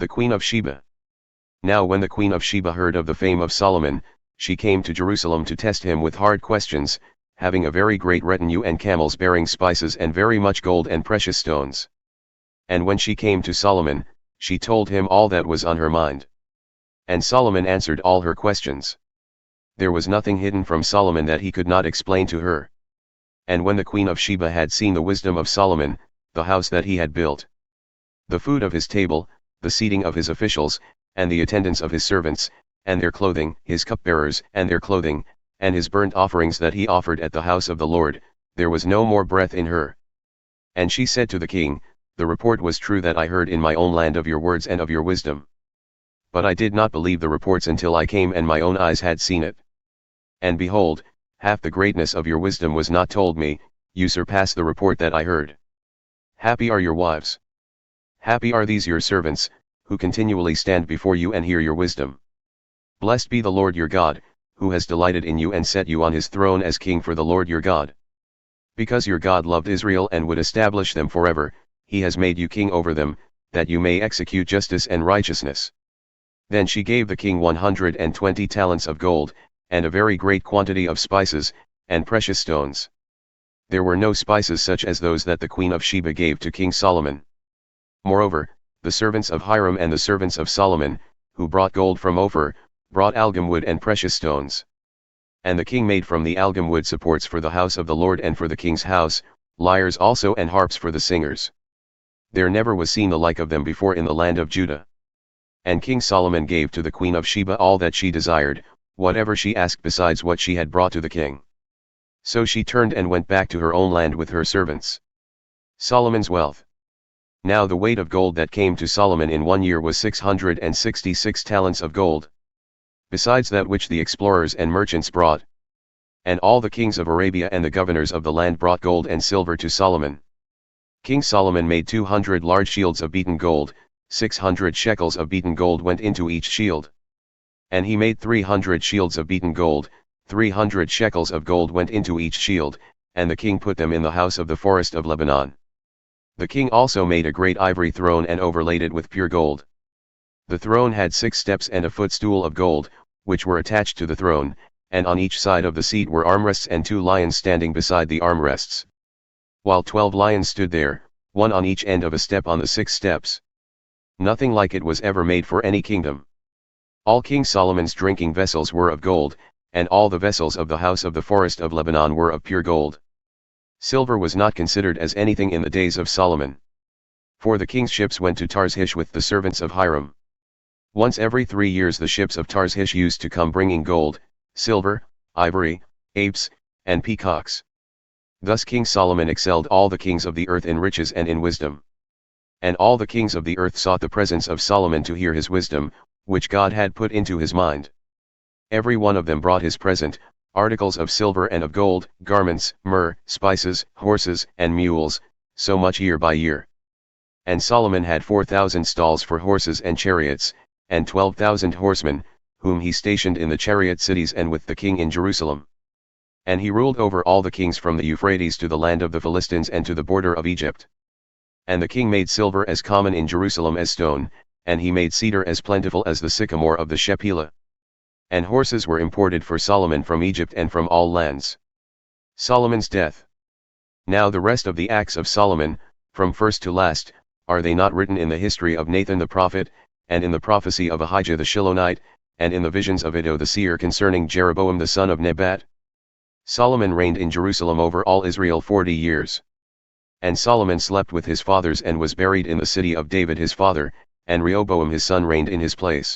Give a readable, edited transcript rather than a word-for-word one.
The Queen of Sheba. Now when the Queen of Sheba heard of the fame of Solomon, she came to Jerusalem to test him with hard questions, having a very great retinue and camels bearing spices and very much gold and precious stones. And when she came to Solomon, she told him all that was on her mind. And Solomon answered all her questions. There was nothing hidden from Solomon that he could not explain to her. And when the Queen of Sheba had seen the wisdom of Solomon, the house that he had built, the food of his table, the seating of his officials, and the attendance of his servants, and their clothing, his cupbearers, and their clothing, and his burnt offerings that he offered at the house of the Lord, there was no more breath in her. And she said to the king, The report was true that I heard in my own land of your words and of your wisdom. But I did not believe the reports until I came and my own eyes had seen it. And behold, half the greatness of your wisdom was not told me, you surpass the report that I heard. Happy are your wives. Happy are these your servants, who continually stand before you and hear your wisdom. Blessed be the Lord your God, who has delighted in you and set you on his throne as king for the Lord your God. Because your God loved Israel and would establish them forever, he has made you king over them, that you may execute justice and righteousness. Then she gave the king 120 talents of gold, and a very great quantity of spices, and precious stones. There were no spices such as those that the Queen of Sheba gave to King Solomon. Moreover, the servants of Hiram and the servants of Solomon, who brought gold from Ophir, brought algum wood and precious stones. And the king made from the algum wood supports for the house of the Lord and for the king's house, lyres also and harps for the singers. There never was seen the like of them before in the land of Judah. And King Solomon gave to the Queen of Sheba all that she desired, whatever she asked besides what she had brought to the king. So she turned and went back to her own land with her servants. Solomon's wealth. Now the weight of gold that came to Solomon in 1 year was 666 talents of gold. Besides that which the explorers and merchants brought. And all the kings of Arabia and the governors of the land brought gold and silver to Solomon. King Solomon made 200 large shields of beaten gold, 600 shekels of beaten gold went into each shield. And he made 300 shields of beaten gold, 300 shekels of gold went into each shield, and the king put them in the house of the forest of Lebanon. The king also made a great ivory throne and overlaid it with pure gold. The throne had 6 steps and a footstool of gold, which were attached to the throne, and on each side of the seat were armrests and 2 lions standing beside the armrests. While 12 lions stood there, one on each end of a step on the 6 steps. Nothing like it was ever made for any kingdom. All King Solomon's drinking vessels were of gold, and all the vessels of the house of the forest of Lebanon were of pure gold. Silver was not considered as anything in the days of Solomon. For the king's ships went to Tarshish with the servants of Hiram. Once every 3 years the ships of Tarshish used to come bringing gold, silver, ivory, apes, and peacocks. Thus King Solomon excelled all the kings of the earth in riches and in wisdom. And all the kings of the earth sought the presence of Solomon to hear his wisdom, which God had put into his mind. Every one of them brought his present, articles of silver and of gold, garments, myrrh, spices, horses, and mules, so much year by year. And Solomon had 4,000 stalls for horses and chariots, and 12,000 horsemen, whom he stationed in the chariot cities and with the king in Jerusalem. And he ruled over all the kings from the Euphrates to the land of the Philistines and to the border of Egypt. And the king made silver as common in Jerusalem as stone, and he made cedar as plentiful as the sycamore of the Shephelah. And horses were imported for Solomon from Egypt and from all lands. Solomon's death. Now the rest of the acts of Solomon, from first to last, are they not written in the history of Nathan the prophet, and in the prophecy of Ahijah the Shilonite, and in the visions of Iddo the seer concerning Jeroboam the son of Nebat? Solomon reigned in Jerusalem over all Israel 40 years. And Solomon slept with his fathers and was buried in the city of David his father, and Rehoboam his son reigned in his place.